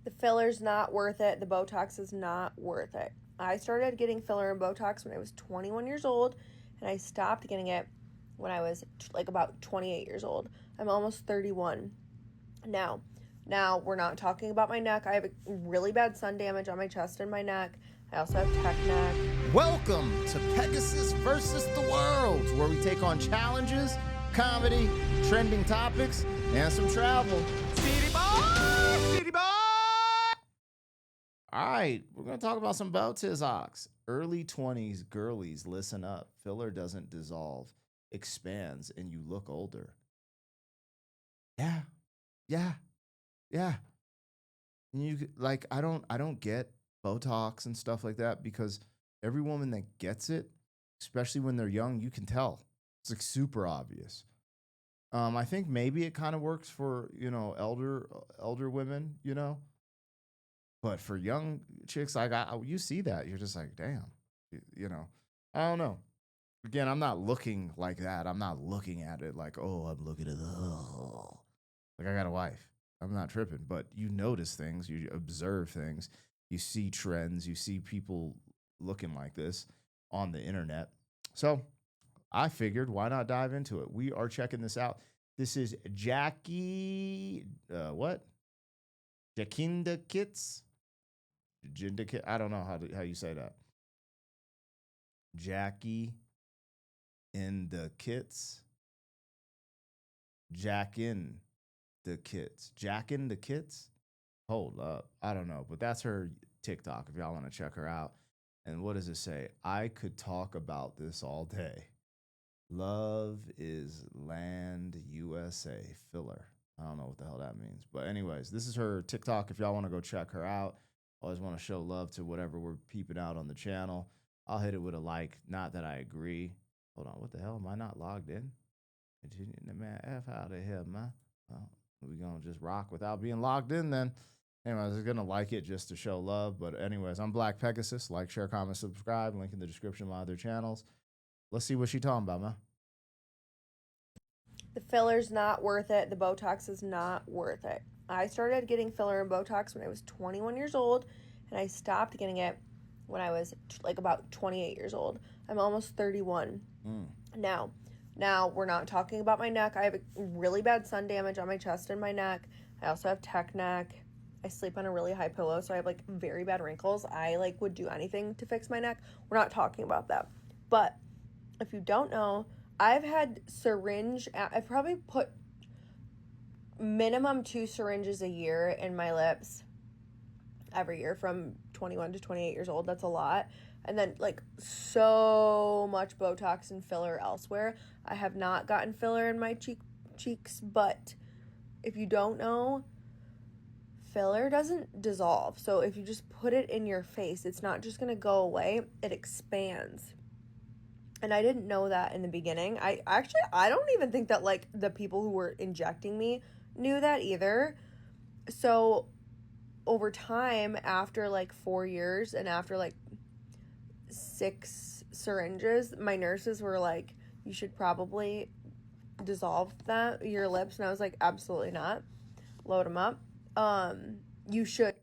The filler's not worth it. The Botox is not worth it. I started getting filler and Botox when I was 21 years old, and I stopped getting it when I was like about 28 years old. I'm almost 31 now. Now, we're not talking about my neck. I have a really bad sun damage on my chest and my neck. I also have tech neck. Welcome to Pegasus versus the World, where we take on challenges, comedy, trending topics, and some travel. City boy! City boy! All right, we're going to talk about some Botox. Early 20s girlies, listen up. Filler doesn't dissolve, expands, and you look older. Yeah, yeah, yeah. And I don't get Botox and stuff like that because every woman that gets it, especially when they're young, you can tell. It's like super obvious. I think maybe it kind of works for, elder women, but for young chicks, like you see that, you're just like, damn, you know. I don't know. Again, I'm not looking like that. I'm not looking at it like, oh, I'm looking at like I got a wife. I'm not tripping, but you notice things, you observe things, you see trends, you see people looking like this on the internet. So I figured, why not dive into it? We are checking this out. This is Jackie, what? Jacinda Kits? Jinda Kit? I don't know how you say that. Jackie in the Kits? Jack in the Kits. Jack in the Kits? Hold up. I don't know, but that's her TikTok if y'all want to check her out. And what does it say? I could talk about this all day. Love is Land USA filler. I don't know what the hell that means. But, anyways, this is her TikTok if y'all want to go check her out. Always want to show love to whatever we're peeping out on the channel. I'll hit it with a like. Not that I agree. Hold on. What the hell? Am I not logged in? Man, F out of here, man. Well, we're going to just rock without being logged in then. Anyways, I was going to like it just to show love. But, anyways, I'm Black Pegasus. Like, share, comment, subscribe. Link in the description of my other channels. Let's see what she talking about, man. The filler's not worth it. The Botox is not worth it. I started getting filler and Botox when I was 21 years old, and I stopped getting it when I was like about 28 years old. I'm almost 31 now. Now, we're not talking about my neck. I have a really bad sun damage on my chest and my neck. I also have tech neck. I sleep on a really high pillow, so I have like very bad wrinkles. I like would do anything to fix my neck. We're not talking about that. But if you don't know, I've had I've probably put minimum 2 syringes a year in my lips every year from 21 to 28 years old. That's a lot. And then like so much Botox and filler elsewhere. I have not gotten filler in my cheeks, but if you don't know, filler doesn't dissolve. So if you just put it in your face, it's not just going to go away. It expands. And I didn't know that in the beginning. I don't even think that like the people who were injecting me knew that either. So over time, after like 4 years and after like 6 syringes, my nurses were like, you should probably dissolve your lips. And I was like, absolutely not. Load them up. You should.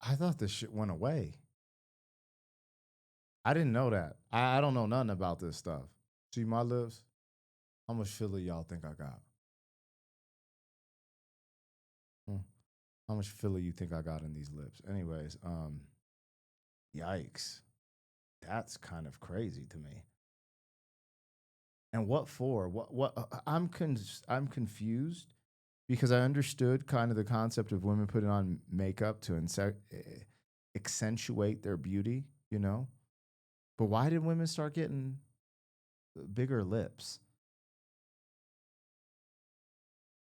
I thought this shit went away. I didn't know that. I don't know nothing about this stuff. See my lips? How much filler y'all think I got? Hmm. How much filler you think I got in these lips? Anyways, yikes. That's kind of crazy to me. And what for? I'm confused because I understood kind of the concept of women putting on makeup to accentuate their beauty, you know? But why did women start getting bigger lips?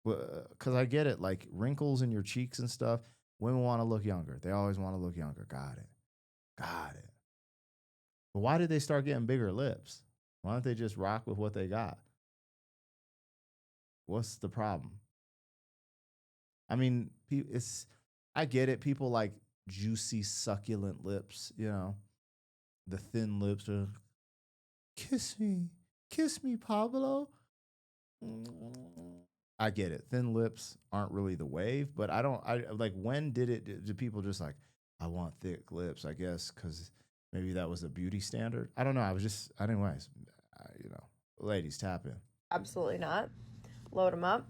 Because I get it, like wrinkles in your cheeks and stuff. Women want to look younger. They always want to look younger. Got it. Got it. But why did they start getting bigger lips? Why don't they just rock with what they got? What's the problem? I mean, I get it. People like juicy, succulent lips, the thin lips are kiss me, Pablo. I get it. Thin lips aren't really the wave, but I don't. I like when did it? Did people just like I want thick lips? I guess because maybe that was a beauty standard. I don't know. I was just, anyways. Ladies, tap in. Absolutely not. Load them up.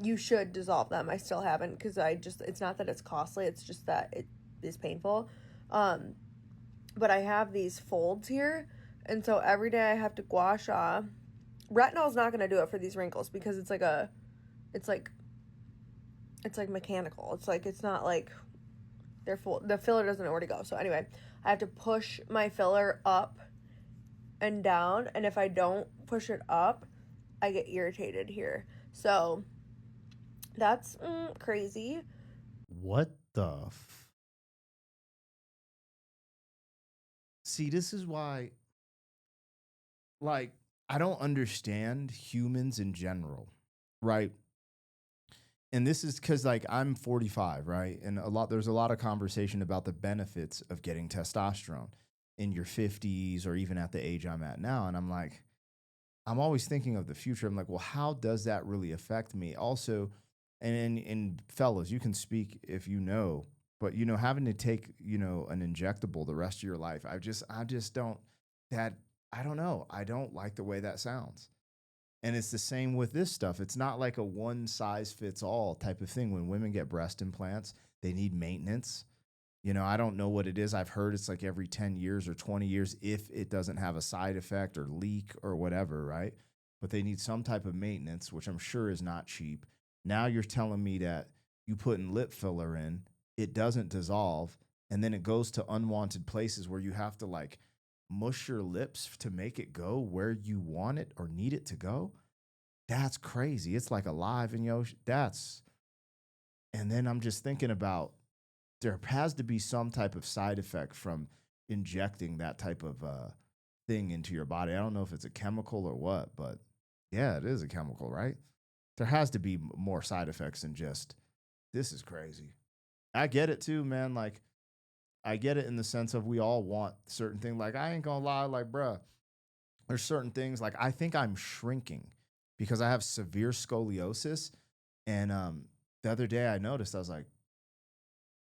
You should dissolve them. I still haven't because it's not that it's costly, it's just that it is painful. Um, but I have these folds here, and so every day I have to gua sha. Retinol's not gonna do it for these wrinkles because it's like it's like mechanical. It's not like they're full. The filler doesn't know where to go. So anyway, I have to push my filler up and down, and if I don't push it up, I get irritated here. So that's crazy. What the? See, this is why. Like, I don't understand humans in general, right? And this is because like I'm 45, right? And there's a lot of conversation about the benefits of getting testosterone in your 50s or even at the age I'm at now. And I'm like, I'm always thinking of the future. I'm like, well, how does that really affect me? Also, and fellas, you can speak if you know, but having to take, an injectable the rest of your life, I just don't that I don't know. I don't like the way that sounds. And it's the same with this stuff. It's not like a one size fits all type of thing. When women get breast implants, they need maintenance. I don't know what it is. I've heard it's like every 10 years or 20 years if it doesn't have a side effect or leak or whatever, right? But they need some type of maintenance, which I'm sure is not cheap. Now you're telling me that you put in lip filler in, it doesn't dissolve, and then it goes to unwanted places where you have to like mush your lips to make it go where you want it or need it to go. That's crazy. It's like alive in your and then I'm just thinking about there has to be some type of side effect from injecting that type of thing into your body. I don't know if it's a chemical or what, but yeah, it is a chemical, right? There has to be more side effects than just this is crazy. I get it too, man. Like I get it in the sense of we all want certain things. Like I ain't gonna lie, like bruh, there's certain things like I think I'm shrinking because I have severe scoliosis. And the other day I noticed I was like,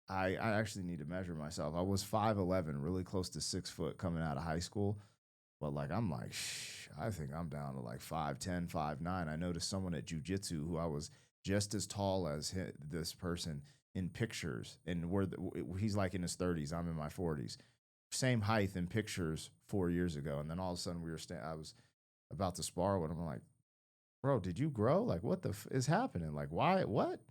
I actually need to measure myself. I was 5'11", really close to 6 foot coming out of high school. But like I'm like, I think I'm down to like 5'10", 5'9". I noticed someone at jujitsu who I was just as tall as this person in pictures, and he's like in his 30s. I'm in my 40s. Same height in pictures 4 years ago, and then all of a sudden I was about to spar with him. I'm like, bro, did you grow? Like, what is happening? Like, why? What?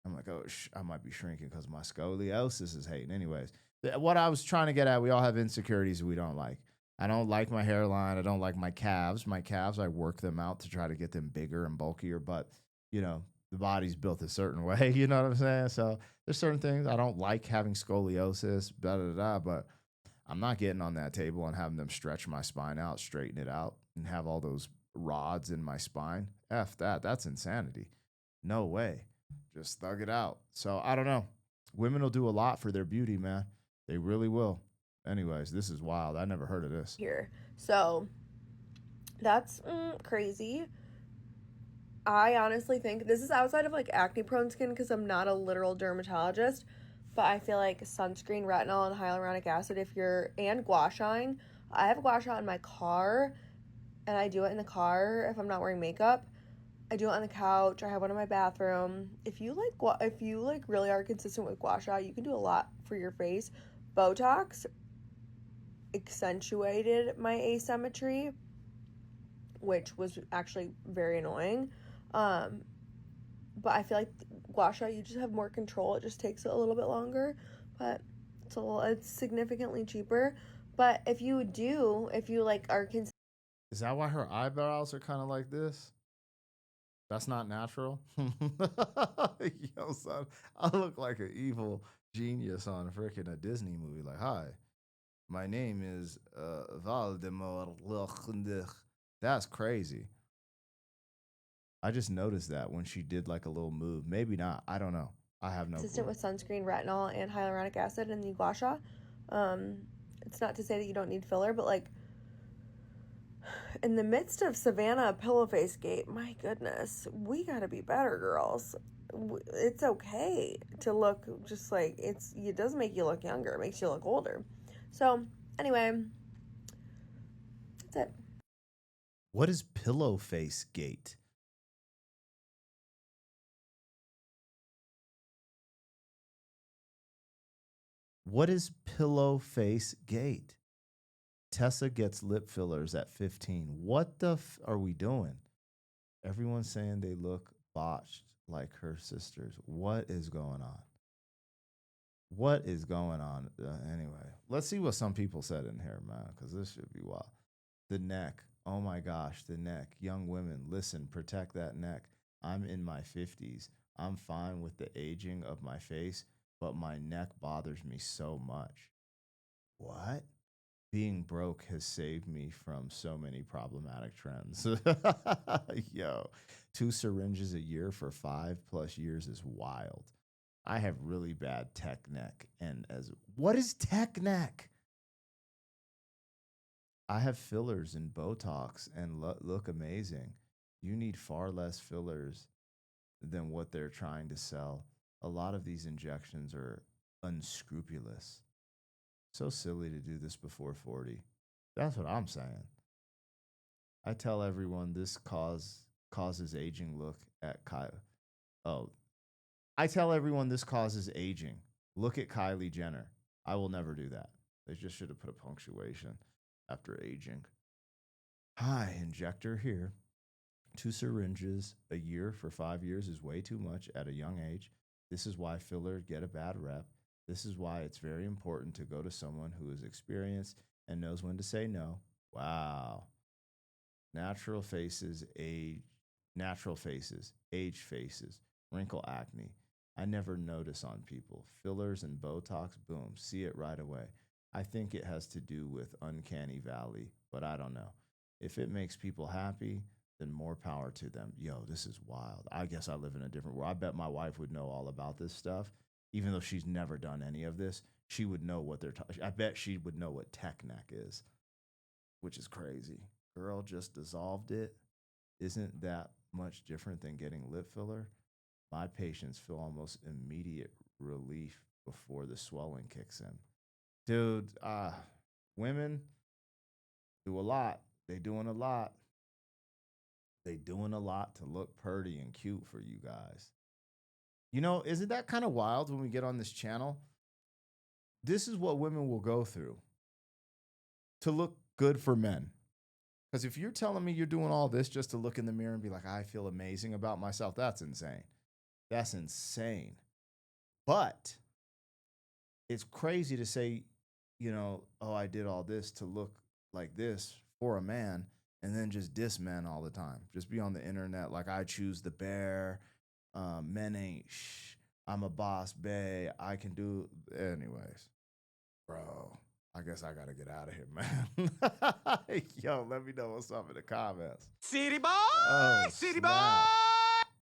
I'm like, oh, I might be shrinking because my scoliosis is hating. Anyways, what I was trying to get at, we all have insecurities we don't like. I don't like my hairline. I don't like my calves. My calves, I work them out to try to get them bigger and bulkier. But, the body's built a certain way. You know what I'm saying? So there's certain things I don't like having scoliosis, da da da. But I'm not getting on that table and having them stretch my spine out, straighten it out, and have all those rods in my spine. F that. That's insanity. No way. Just thug it out. So I don't know. Women will do a lot for their beauty, man. They really will. Anyways, this is wild. I never heard of this. Here. So that's crazy. I honestly think this is outside of like acne prone skin because I'm not a literal dermatologist, but I feel like sunscreen, retinol, and hyaluronic acid, and gua shaing. I have gua sha in my car, and I do it in the car if I'm not wearing makeup. I do it on the couch. I have one in my bathroom. If you really are consistent with gua sha, you can do a lot for your face. Botox accentuated my asymmetry, which was actually very annoying. But I feel like gua sha, you just have more control. It just takes a little bit longer, but it's significantly cheaper. But if you like are Is that why her eyebrows are kind of like this? That's not natural. Yo, son, I look like an evil genius on freaking a Disney movie. Like, hi, my name is Valdemar. That's crazy. I just noticed that when she did like a little move. Maybe not. I don't know. I have no consistent clue. with sunscreen, retinol, and hyaluronic acid and the gua sha. It's not to say that you don't need filler, but like in the midst of Savannah Pillowface Gate, my goodness, we gotta be better, girls. It's okay to look just like it doesn't make you look younger, it makes you look older. So, anyway, that's it. What is pillow face gate? What is pillow face gate? Tessa gets lip fillers at 15. What the are we doing? Everyone's saying they look botched like her sisters. What is going on? What is going on? Anyway, let's see what some people said in here, man, because this should be wild. The neck. Oh my gosh, the neck. Young women, listen, protect that neck. I'm in my 50s. I'm fine with the aging of my face, but my neck bothers me so much. What? Being broke has saved me from so many problematic trends. Yo, 2 syringes a year for 5+ years is wild. I have really bad tech neck. And as what is tech neck? I have fillers and Botox and look amazing. You need far less fillers than what they're trying to sell. A lot of these injections are unscrupulous. So silly to do this before 40. That's what I'm saying. I tell everyone this causes aging. Look at Kyle. Oh, I tell everyone this causes aging. Look at Kylie Jenner. I will never do that. They just should have put a punctuation after aging. Hi, injector here. 2 syringes a year for 5 years is way too much at a young age. This is why fillers get a bad rep. This is why it's very important to go to someone who is experienced and knows when to say no. Wow. Natural faces, age faces, wrinkle acne. I never notice on people. Fillers and Botox, boom, see it right away. I think it has to do with uncanny valley, but I don't know. If it makes people happy, then more power to them. Yo, this is wild. I guess I live in a different world. I bet my wife would know all about this stuff, even though she's never done any of this. She would know what they're talking. I bet she would know what tech neck is, which is crazy. Girl just dissolved it. Isn't that much different than getting lip filler? My patients feel almost immediate relief before the swelling kicks in. Dude, women do a lot. They doing a lot. They doing a lot to look purty and cute for you guys. You know, isn't that kind of wild when we get on this channel? This is what women will go through to look good for men. Because if you're telling me you're doing all this just to look in the mirror and be like, I feel amazing about myself, that's insane. That's insane. But it's crazy to say, you know, oh, I did all this to look like this for a man and then just diss men all the time. Just be on the internet like I choose the bear. Men ain't I'm a boss bae. I can do anyways. Bro, I guess I gotta get out of here, man. Yo, let me know what's up in the comments. City boy, Oh, city snap. boy.